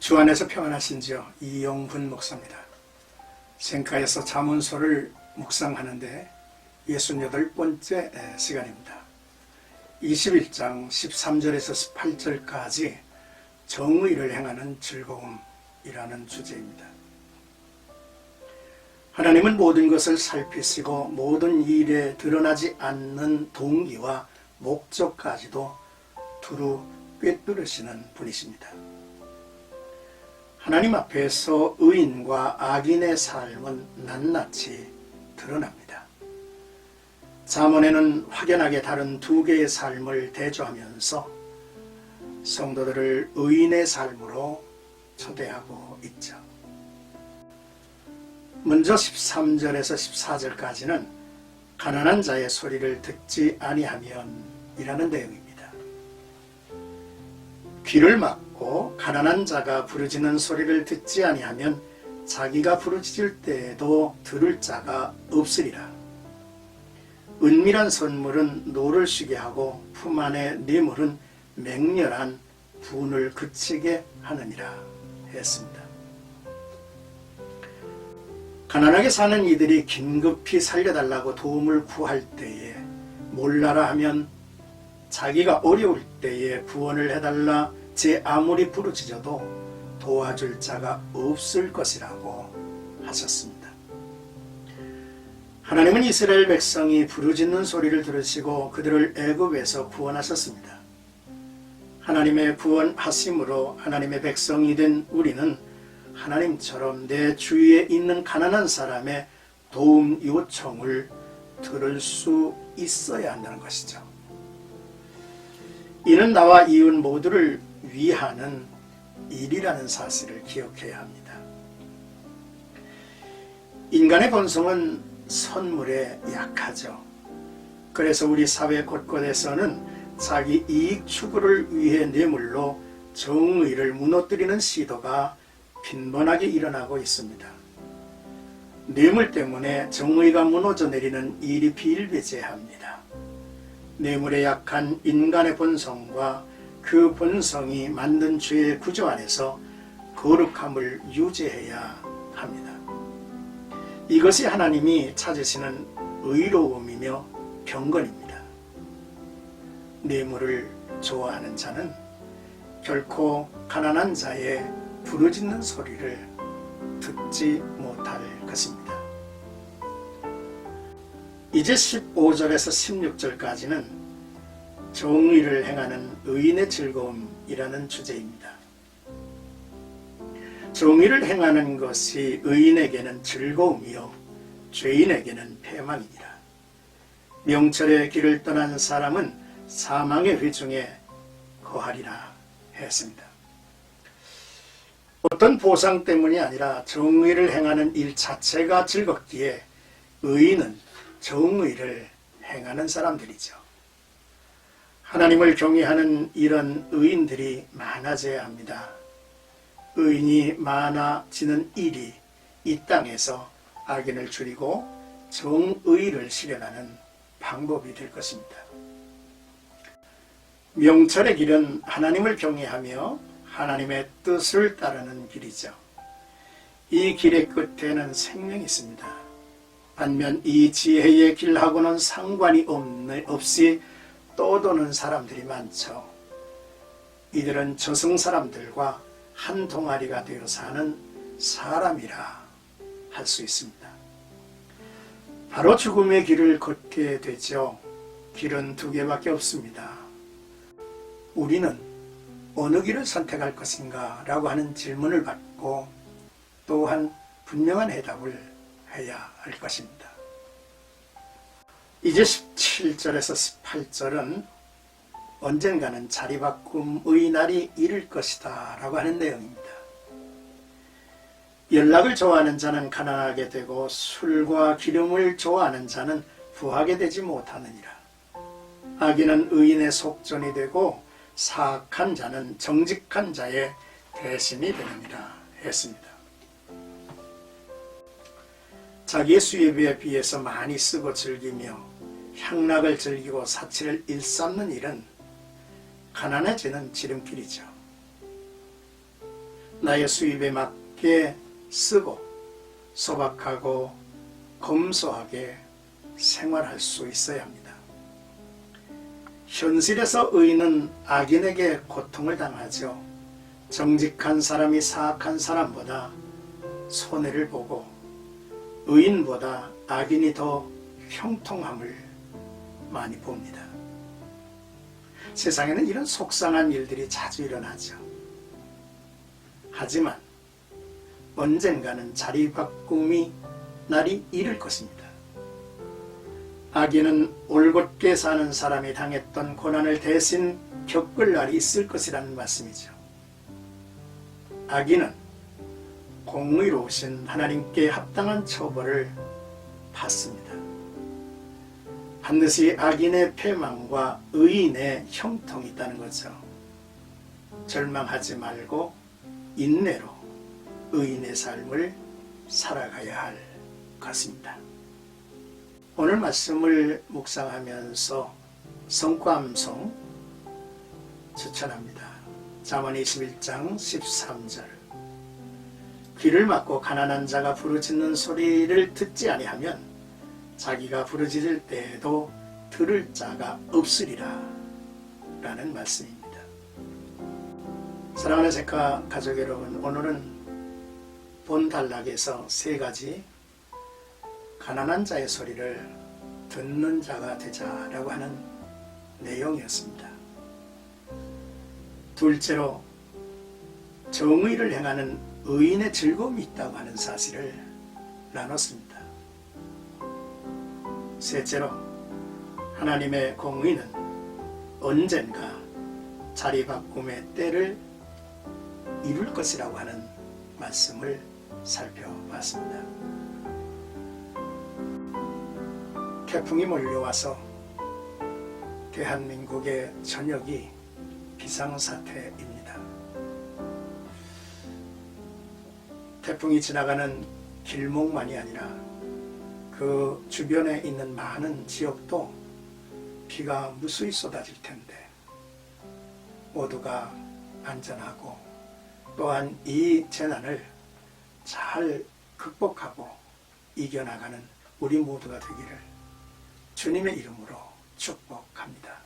주 안에서 평안하신지요. 이용훈 목사입니다. 생카에서 잠언서를 묵상하는데 68번째 시간입니다. 21장 13절에서 18절까지 정의를 행하는 즐거움이라는 주제입니다. 하나님은 모든 것을 살피시고 모든 일에 드러나지 않는 동기와 목적까지도 두루 꿰뚫으시는 분이십니다. 하나님 앞에서 의인과 악인의 삶은 낱낱이 드러납니다. 잠언에는 확연하게 다른 두 개의 삶을 대조하면서 성도들을 의인의 삶으로 초대하고 있죠. 먼저 13절에서 14절까지는 가난한 자의 소리를 듣지 아니하면 이라는 내용입니다. 귀를 막고 가난한 자가 부르짖는 소리를 듣지 아니하면 자기가 부르짖을 때에도 들을 자가 없으리라. 은밀한 선물은 노를 쉬게 하고 품 안의 뇌물은 맹렬한 분을 그치게 하느니라 했습니다. 가난하게 사는 이들이 긴급히 살려달라고 도움을 구할 때에 몰라라 하면 자기가 어려울 때에 구원을 해달라 제 아무리 부르짖어도 도와줄 자가 없을 것이라고 하셨습니다. 하나님은 이스라엘 백성이 부르짖는 소리를 들으시고 그들을 애굽에서 구원하셨습니다. 하나님의 구원하심으로 하나님의 백성이 된 우리는 하나님처럼 내 주위에 있는 가난한 사람의 도움 요청을 들을 수 있어야 한다는 것이죠. 이는 나와 이웃 모두를 위하는 일이라는 사실을 기억해야 합니다. 인간의 본성은 선물에 약하죠. 그래서 우리 사회 곳곳에서는 자기 이익 추구를 위해 뇌물로 정의를 무너뜨리는 시도가 빈번하게 일어나고 있습니다. 뇌물 때문에 정의가 무너져 내리는 일이 비일비재합니다. 뇌물에 약한 인간의 본성과 그 본성이 만든 죄의 구조 안에서 거룩함을 유지해야 합니다. 이것이 하나님이 찾으시는 의로움이며 경건입니다. 뇌물을 좋아하는 자는 결코 가난한 자의 부르짖는 소리를 듣지 못할 것입니다. 이제 15절에서 16절까지는 정의를 행하는 의인의 즐거움이라는 주제입니다. 정의를 행하는 것이 의인에게는 즐거움이요 죄인에게는 패망이니라. 명철의 길을 떠난 사람은 사망의 회중에 거하리라 했습니다. 어떤 보상 때문이 아니라 정의를 행하는 일 자체가 즐겁기에 의인은 정의를 행하는 사람들이죠. 하나님을 경외하는 이런 의인들이 많아져야 합니다. 의인이 많아지는 일이 이 땅에서 악인을 줄이고 정의를 실현하는 방법이 될 것입니다. 명철의 길은 하나님을 경외하며 하나님의 뜻을 따르는 길이죠. 이 길의 끝에는 생명이 있습니다. 반면 이 지혜의 길하고는 상관이 없이 떠도는 사람들이 많죠. 이들은 저승 사람들과 한 동아리가 되어 사는 사람이라 할 수 있습니다. 바로 죽음의 길을 걷게 되죠. 길은 두 개밖에 없습니다. 우리는 어느 길을 선택할 것인가 라고 하는 질문을 받고 또한 분명한 해답을 해야 할 것입니다. 이제 17절에서 18절은 언젠가는 자리바꿈의 날이 이를 것이다 라고 하는 내용입니다. 연락을 좋아하는 자는 가난하게 되고 술과 기름을 좋아하는 자는 부하게 되지 못하느니라. 악인은 의인의 속전이 되고 사악한 자는 정직한 자의 대신이 되느니라 했습니다. 자기의 수입에 비해서 많이 쓰고 즐기며 향락을 즐기고 사치를 일삼는 일은 가난해지는 지름길이죠. 나의 수입에 맞게 쓰고 소박하고 검소하게 생활할 수 있어야 합니다. 현실에서 의인은 악인에게 고통을 당하죠. 정직한 사람이 사악한 사람보다 손해를 보고 의인보다 악인이 더 형통함을 많이 봅니다. 세상에는 이런 속상한 일들이 자주 일어나죠. 하지만 언젠가는 자리 바꿈이 날이 이를 것입니다. 악인은 올곧게 사는 사람이 당했던 고난을 대신 겪을 날이 있을 것이라는 말씀이죠. 악인은 공의로우신 하나님께 합당한 처벌을 받습니다. 반드시 악인의 패망과 의인의 형통이 있다는 거죠. 절망하지 말고 인내로 의인의 삶을 살아가야 할 것입니다. 오늘 말씀을 묵상하면서 성과암송 추천합니다. 잠언 21장 13절. 귀를 막고 가난한 자가 부르짖는 소리를 듣지 아니하면 자기가 부르짖을 때에도 들을 자가 없으리라 라는 말씀입니다. 사랑하는 색가 가족 여러분, 오늘은 본 단락에서 세 가지 가난한 자의 소리를 듣는 자가 되자라고 하는 내용이었습니다. 둘째로 정의를 행하는 의인의 즐거움이 있다고 하는 사실을 나눴습니다. 셋째로 하나님의 공의는 언젠가 자리바꿈의 때를 이룰 것이라고 하는 말씀을 살펴봤습니다. 태풍이 몰려와서 대한민국의 전역이 비상사태입니다. 태풍이 지나가는 길목만이 아니라 그 주변에 있는 많은 지역도 비가 무수히 쏟아질 텐데 모두가 안전하고 또한 이 재난을 잘 극복하고 이겨나가는 우리 모두가 되기를 주님의 이름으로 축복합니다.